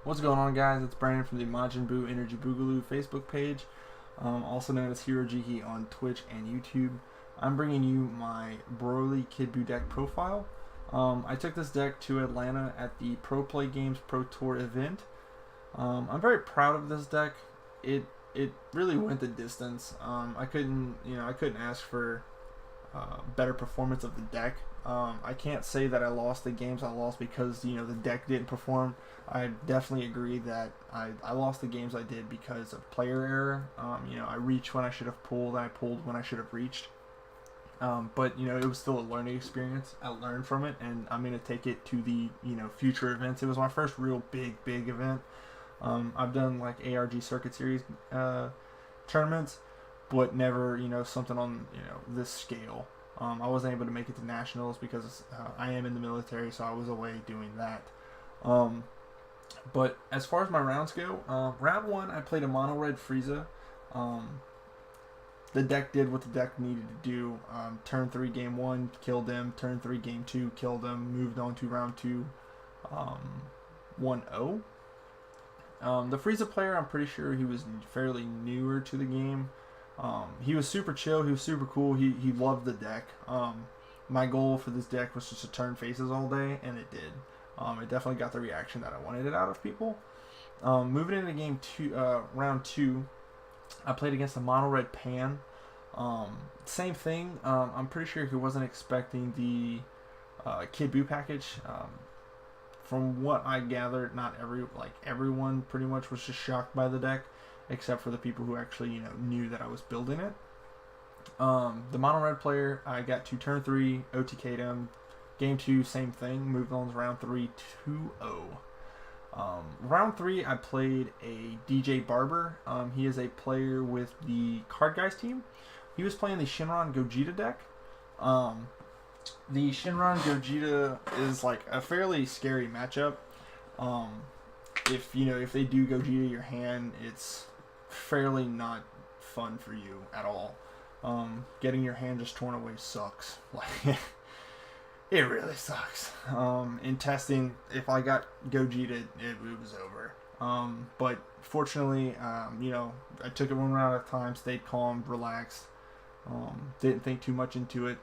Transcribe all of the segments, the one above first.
What's going on, guys? It's Brandon from the GnG Buu Energy Boogaloo Facebook page, also known as Hero Jiki on Twitch and YouTube. I'm bringing you my Broly Kid Buu deck profile. I took this deck to Atlanta at the Pro Play Games Pro Tour event. I'm very proud of this deck. It really went the distance. I couldn't ask for better performance of the deck. I can't say that I lost the games I lost because the deck didn't perform. I definitely agree that I lost the games I did because of player error. I reached when I should have pulled, and I pulled when I should have reached. But it was still a learning experience. I learned from it, and I'm gonna take it to the future events. It was my first real big event. I've done like ARG Circuit Series tournaments, but never something on this scale. I wasn't able to make it to nationals because I am in the military, so I was away doing that. But as far as my rounds go, round one I played a mono red Frieza. The deck did what the deck needed to do. Turn 3 game 1 killed him. Turn 3 game 2 killed him. Moved on to round 2, 1-0. The Frieza player, I'm pretty sure he was fairly newer to the game. He was super chill. He was super cool. He loved the deck. My goal for this deck was just to turn faces all day, and it did. It definitely got the reaction that I wanted it out of people. Moving into game 2, round 2, I played against a mono red Pan. Same thing. I'm pretty sure he wasn't expecting the Kid Buu package. From what I gathered, not everyone pretty much was just shocked by the deck, except for the people who actually knew that I was building it. The mono red player, I got to turn 3, OTK'd him. Game 2, same thing. Moved on to round 3, 2-0. Round 3, I played a DJ Barber. He is a player with the Card Guys team. He was playing the Shenron Gogeta deck. The Shenron Gogeta is like a fairly scary matchup. If they do Gogeta your hand, it's fairly not fun for you at all. Getting your hand just torn away sucks. Like it really sucks. In testing, if I got Gogeta, it was over. But fortunately, I took it one round at a time, stayed calm, relaxed, didn't think too much into it.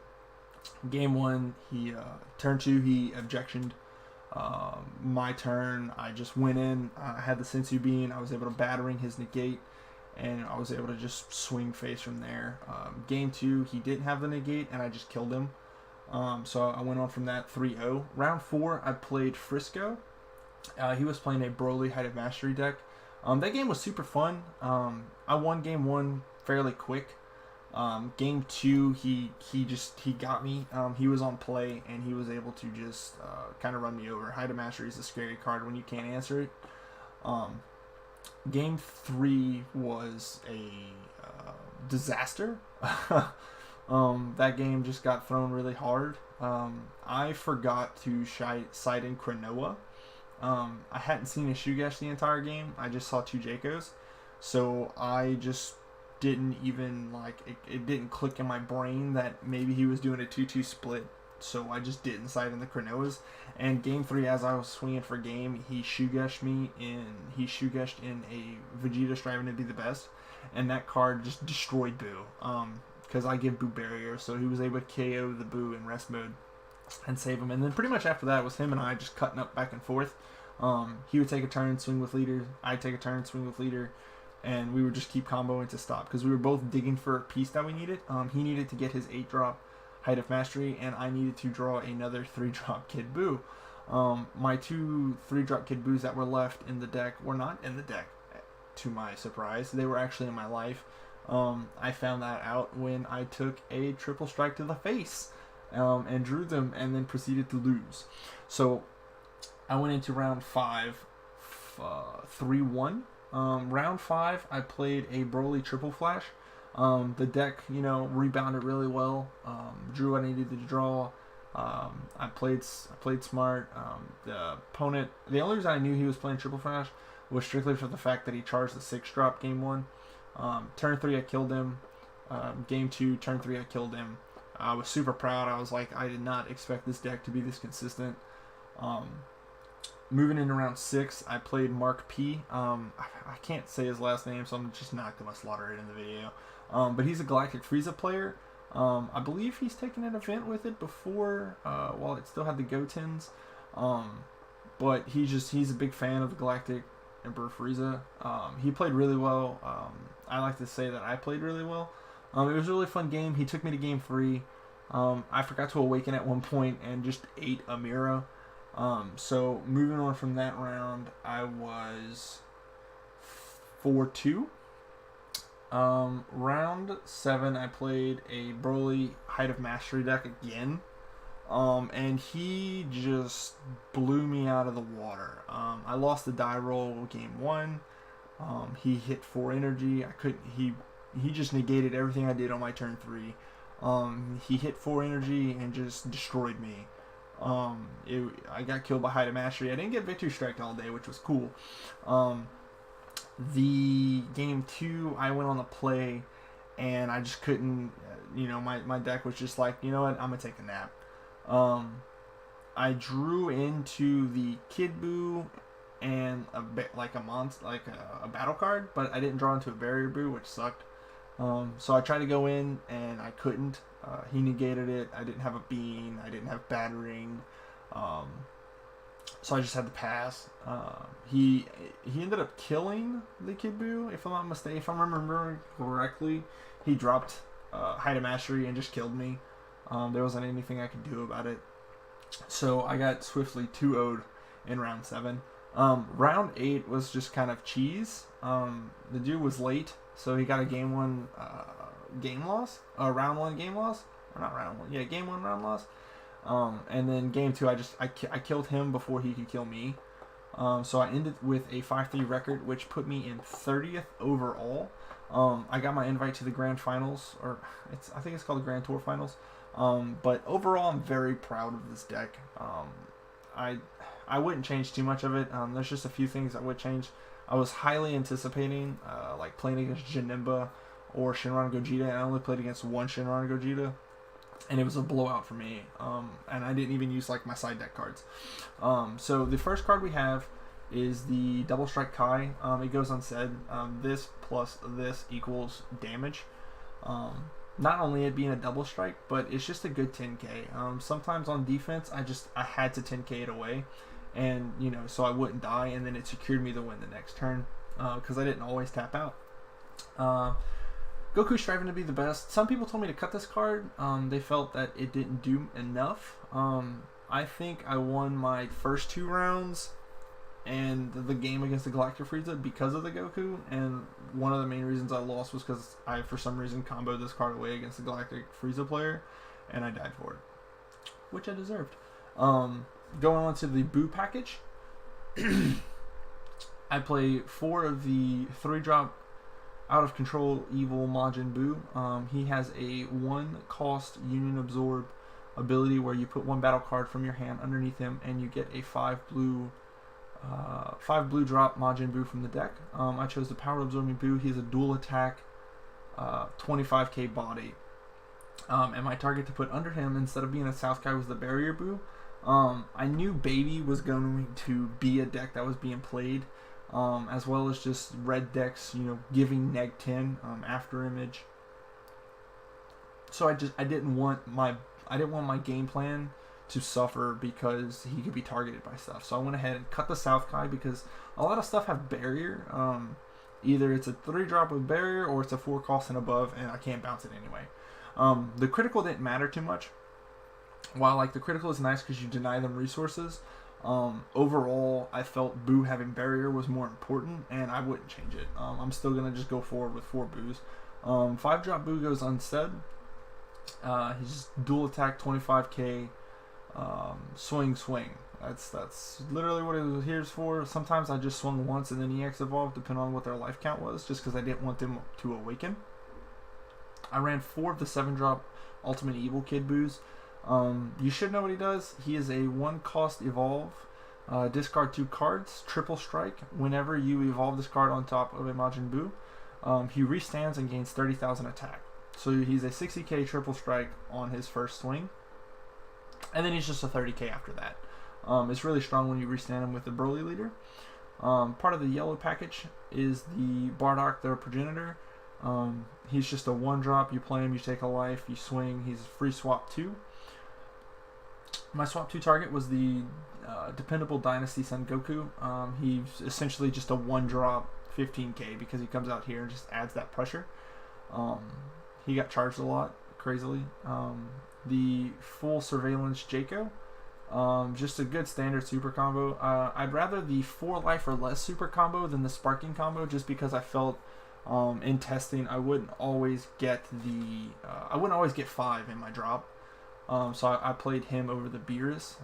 Game 1, turn 2, he objectioned. My turn, I just went in. I had the Sensu Bean. I was able to battering his negate, and I was able to just swing face from there. Game 2, he didn't have the negate, and I just killed him. So I went on from that 3-0. Round 4, I played Frisco. He was playing a Broly Height of Mastery deck. That game was super fun. I won game 1 fairly quick. Game 2, he got me. He was on play, and he was able to just kind of run me over. Height of Mastery is a scary card when you can't answer it. Game 3 was a disaster. That game just got thrown really hard. I forgot to side in Cronoa. I hadn't seen a Shugesh the entire game. I just saw 2 Jakos. So I just didn't even, it didn't click in my brain that maybe he was doing a 2-2 split. So I just didn't side in the Cronoas. And game 3, as I was swinging for game, he Shugeshed me he Shugeshed in a Vegeta striving to be the best. And that card just destroyed Buu. Because I give Buu barrier, so he was able to KO the Buu in rest mode and save him. And then pretty much after that was him and I just cutting up back and forth. He would take a turn, swing with leader. I'd take a turn, swing with leader. And we would just keep comboing to stop because we were both digging for a piece that we needed. He needed to get his 8-drop Height of Mastery, and I needed to draw another 3-drop Kid Buu. My 2 3-drop Kid Buus that were left in the deck were not in the deck, to my surprise. They were actually in my life. I found that out when I took a triple strike to the face and drew them and then proceeded to lose. So I went into round 5 3-1. Round 5 I played a Broly triple flash. The deck rebounded really well. Drew what I needed to draw. I played smart. The opponent, the only reason I knew he was playing triple flash was strictly for the fact that he charged the 6-drop game 1. Turn 3 I killed him. Game 2, turn 3 I killed him. I was super proud. I was like, I did not expect this deck to be this consistent. moving into round 6, I played Mark P. I can't say his last name, so I'm just not going to slaughter it in the video. But he's a Galactic Frieza player. I believe he's taken an event with it before, while it still had the Gotens. But he's a big fan of the Galactic Emperor Frieza. He played really well. I like to say that I played really well. It was a really fun game. He took me to game 3. I forgot to awaken at one point and just ate Amira. So moving on from that round, I was 4-2. Round 7, I played a Broly Height of Mastery deck again. And he just blew me out of the water. I lost the die roll game 1. He hit 4 energy. He just negated everything I did on my turn 3. He hit 4 energy and just destroyed me. I got killed by Height of Mastery. I didn't get Victory Strike all day, which was cool. The game 2, I went on the play, and I just couldn't, my deck was just like, you know what, I'm going to take a nap. I drew into the Kid Buu and a battle card, but I didn't draw into a Barrier Buu, which sucked. So I tried to go in, and I couldn't. He negated it. I didn't have a bean. I didn't have battering. So I just had to pass. He ended up killing the Kid Buu, if I'm not mistaken. If I'm remembering correctly, he dropped Height of Mastery and just killed me. There wasn't anything I could do about it. So I got swiftly 2-0'd in round 7. Round 8 was just kind of cheese. The dude was late, so he got a game 1 game loss. Round 1 game loss. Or not round 1. Yeah, game 1 round loss. And then game 2, I killed him before he could kill me. So I ended with a 5-3 record, which put me in 30th overall. I got my invite to the Grand Finals, or I think it's called the Grand Tour Finals. But overall, I'm very proud of this deck. I wouldn't change too much of it. There's just a few things I would change. I was highly anticipating like playing against Janemba or Shenron Gogeta, and I only played against one Shenron Gogeta, and it was a blowout for me. And I didn't even use like my side deck cards. So the first card we have is the Double Strike Kai. It goes unsaid. This plus this equals damage. Not only it being a double strike, but it's just a good 10k. Sometimes on defense, I had to 10k it away, and so I wouldn't die, and then it secured me to win the next turn because I didn't always tap out. Goku's striving to be the best. Some people told me to cut this card. They felt that it didn't do enough. I think I won my first 2 rounds and the game against the Galactic Frieza because of the Goku, and one of the main reasons I lost was because I, for some reason, comboed this card away against the Galactic Frieza player, and I died for it, which I deserved. Going on to the Buu package, I play 4 of the 3-drop Out of Control Evil Majin Buu. He has a 1-cost Union Absorb ability where you put 1 battle card from your hand underneath him, and you get a 5 blue drop Majin Buu from the deck. I chose the Power Absorbing Buu. He's a dual attack, 25k body. And my target to put under him, instead of being a South guy, was the Barrier Buu. I knew Baby was going to be a deck that was being played, as well as just red decks, giving neg 10 after image. So I didn't want my game plan to suffer because he could be targeted by stuff. So I went ahead and cut the South guy because a lot of stuff have barrier. Either it's a 3-drop with barrier or it's a 4-cost and above, and I can't bounce it anyway. The critical didn't matter too much. While the critical is nice because you deny them resources, overall I felt Buu having barrier was more important, and I wouldn't change it. I'm still gonna just go forward with 4 Buus. 5-drop Buu goes unsaid. He's just dual attack, 25k. Swing. That's literally what it was here for. Sometimes I just swung once and then EX evolved, depending on what their life count was, just because I didn't want them to awaken. I ran 4 of the 7-drop Ultimate Evil Kid Buus. You should know what he does. He is a 1-cost evolve. Discard 2 cards, triple strike. Whenever you evolve this card on top of a Majin Buu, he restands and gains 30,000 attack. So he's a 60k triple strike on his first swing. And then he's just a 30k after that. It's really strong when you restand him with the Broly leader. Part of the yellow package is the Bardock, the progenitor. He's just a 1-drop. You play him, you take a life, you swing. He's free swap 2. My swap 2 target was the dependable Dynasty Son Goku. He's essentially just a 1-drop 15k because he comes out here and just adds that pressure. He got charged a lot, crazily. The full surveillance Jaco. Just a good standard super combo. I'd rather the 4 life or less super combo than the sparking combo, just because I felt in testing I wouldn't always get 5 in my drop. So I played him over the Beerus.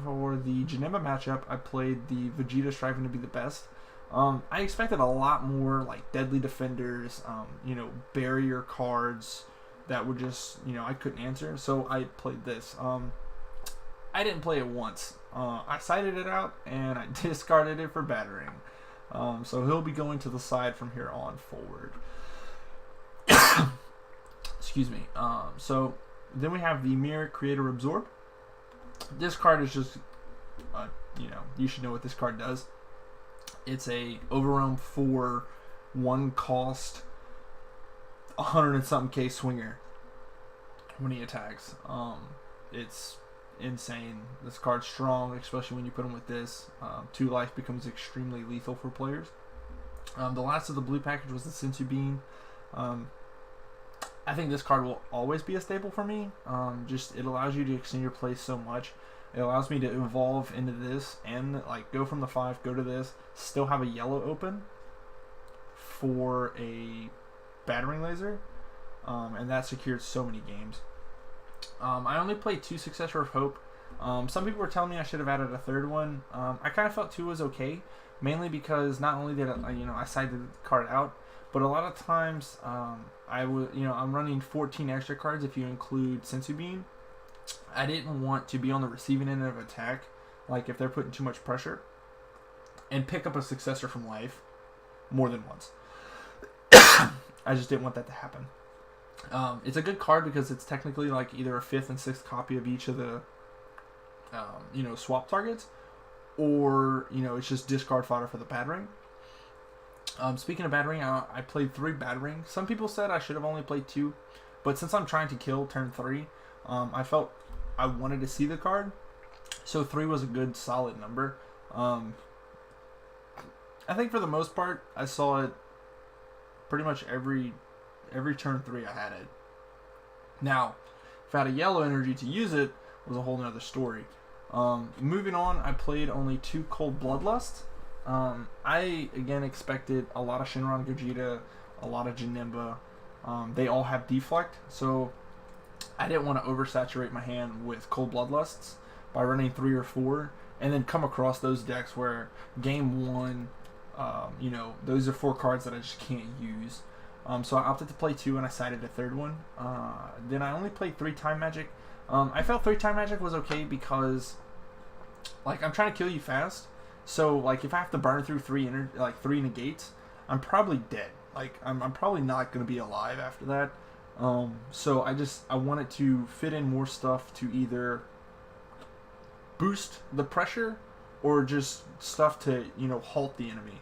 For the Janemba matchup, I played the Vegeta, striving to be the best. I expected a lot more like deadly defenders, barrier cards that would just, I couldn't answer. So I played this. I didn't play it once. I sided it out and I discarded it for battering. So he'll be going to the side from here on forward. Excuse me. So then we have the Mirror Creator Absorb. This card is just, you should know what this card does. It's a Overwhelm 4, 1 cost, 100 and something K swinger when he attacks. It's insane. This card's strong, especially when you put him with this. 2 life becomes extremely lethal for players. The last of the blue package was the Sensu Bean. I think this card will always be a staple for me. It allows you to extend your play so much. It allows me to evolve into this and go from the 5, go to this, still have a yellow open for a battering laser, and that secured so many games. I only played 2 Successor of Hope. Some people were telling me I should have added a 3rd one. I kind of felt 2 was okay, mainly because not only did I sided the card out, but a lot of times I'm running 14 extra cards if you include Sensu Bean. I didn't want to be on the receiving end of attack, like if they're putting too much pressure, and pick up a successor from life more than once. I just didn't want that to happen. It's a good card because it's technically like either a 5th and 6th copy of each of the swap targets, or it's just discard fodder for the battering. Speaking of battering, I played 3 battering. Some people said I should have only played 2, but since I'm trying to kill turn 3, I felt I wanted to see the card, so 3 was a good solid number. I think for the most part I saw it pretty much every turn 3 I had it. Now, if I had a yellow energy to use it, was a whole nother story. Moving on, I played only 2 Cold Bloodlust. I again expected a lot of Shenron Gogeta, a lot of Janemba. They all have deflect, so I didn't want to oversaturate my hand with Cold Bloodlusts by running 3 or 4, and then come across those decks where game 1, those are 4 cards that I just can't use. So I opted to play 2, and I sided a 3rd one. Then I only played 3 Time Magic. I felt 3 Time Magic was okay because, I'm trying to kill you fast. So, if I have to burn through 3 negates, I'm probably dead. I'm probably not going to be alive after that. So I wanted to fit in more stuff to either boost the pressure or just stuff to, halt the enemy.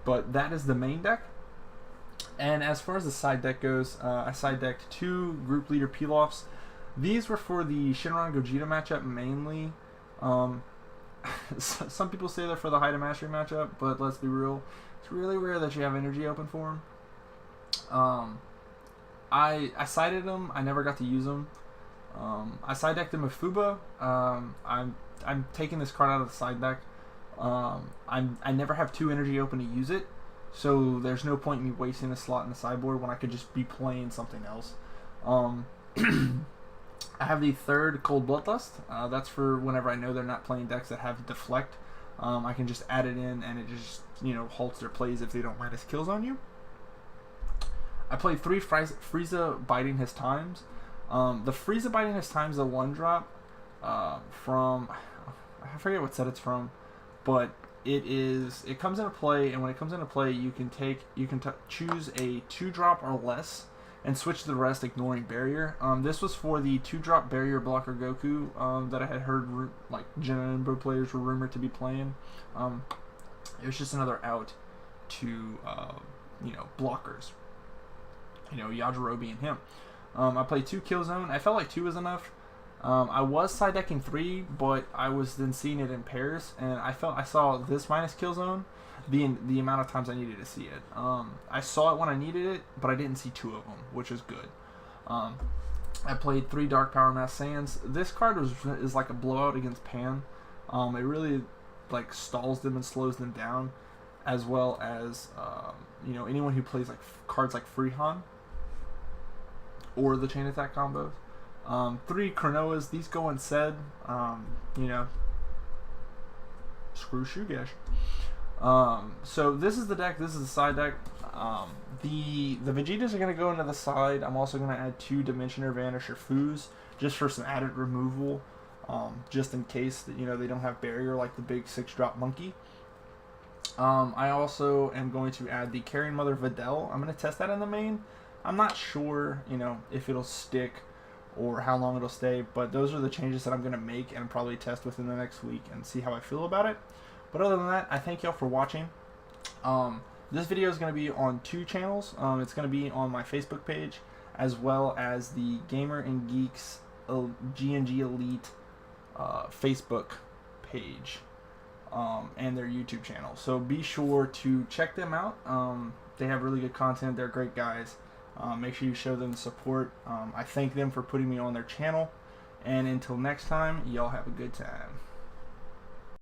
But that is the main deck. And as far as the side deck goes, I side decked 2 group leader peel-offs. These were for the Shenron Gogeta matchup mainly. Some people say they're for the Height of Mastery matchup, but let's be real, it's really rare that you have energy open for them. I sided them. I never got to use them. I side decked them with Fuba. I'm taking this card out of the side deck. I never have 2 energy open to use it, so there's no point in me wasting a slot in the sideboard when I could just be playing something else. I have the 3rd Cold Bloodlust. That's for whenever I know they're not playing decks that have deflect. I can just add it in and it just halts their plays if they don't minus kills on you. I played 3 Frieza Biding His Times. The Frieza Biding His Times is a 1-drop from, I forget what set it's from, but it comes into play, and when it comes into play, you can choose a 2-drop or less and switch to the rest, ignoring barrier. This was for the 2-drop barrier blocker Goku that I had heard like Janemba players were rumored to be playing. It was just another out to you know, blockers. You know, Yajirobe and him. I played 2 Killzone. I felt like 2 was enough. I was side decking 3, but I was then seeing it in pairs, and I saw this minus Killzone the amount of times I needed to see it. I saw it when I needed it, but I didn't see 2 of them, which is good. I played 3 Dark Power Mass Sands. This card is like a blowout against Pan. It really like stalls them and slows them down, as well as you know, anyone who plays like cards like Freehan or the chain attack combos. 3 Cronoas. These go unsaid. You know, screw Shugesh. So this is the deck. This is the side deck. The Vegetas are going to go into the side. I'm also going to add 2 Dimensioner Vanisher Foos just for some added removal, just in case that, you know, they don't have barrier like the big 6-drop monkey. I also am going to add the Carrying Mother Videl. I'm going to test that in the main. I'm not sure, you know, if it'll stick or how long it'll stay, but those are the changes that I'm going to make and probably test within the next week and see how I feel about it. But other than that, I thank y'all for watching. This video is going to be on 2 channels. It's going to be on my Facebook page, as well as the Gamer and Geeks GnG Elite Facebook page, and their YouTube channel. So be sure to check them out. They have really good content. They're great guys. Make sure you show them the support. I thank them for putting me on their channel. And until next time, y'all have a good time.